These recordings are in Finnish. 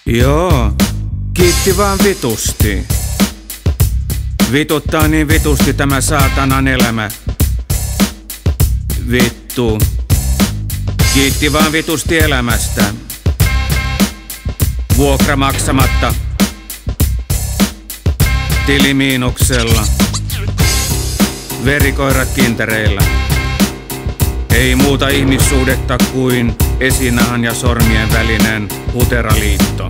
Joo, kiitti vaan vitusti. Vituttaa niin vitusti tämä saatanan elämä. Vittu. Kiitti vaan vitusti elämästä. Vuokra maksamatta. Tili miinuksella. Verikoirat kintereillä. Ei muuta ihmissuhdetta kuin esinahan ja sormien välinen huteraliitto.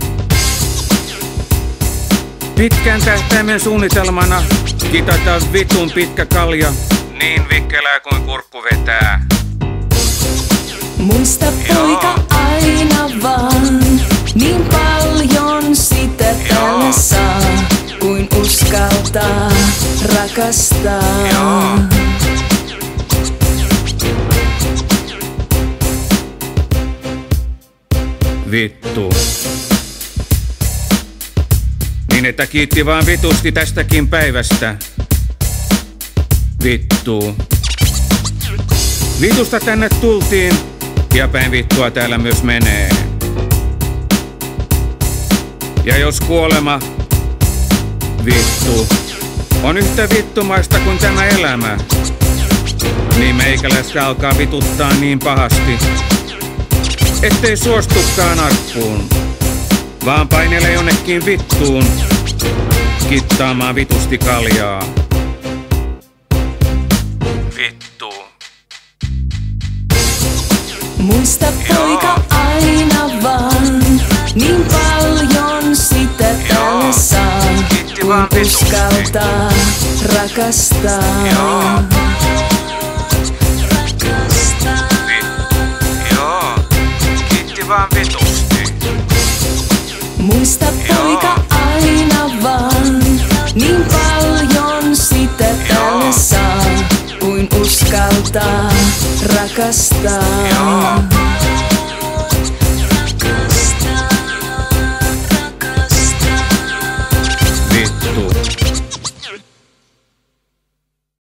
Pitkän tähtäimen suunnitelmana kitata vitun pitkä kalja, niin vikkelää kuin kurkku vetää. Muista poika aina vaan, niin paljon sitä tällä saa, kuin uskaltaa rakastaa. Vittu. Niin että kiitti vaan vitusti tästäkin päivästä. Vittu. Vitusta tänne tultiin ja päin vittua täällä myös menee. Ja jos kuolema, vittu, on yhtä vittumaista kuin tämä elämä, niin meikäläistä alkaa vituttaa niin pahasti, ettei suostukaan arppuun, vaan painelee jonnekin vittuun kittaamaan vitusti kaljaa. Vittu. Muista poika aina vaan, niin paljon sitä tällä saa, kun uskaltaa rakastaa. Kiitti vaan vitusti. Muista poika aina vaan, niin paljon sitä tällä saa, kuin uskaltaa rakastaa.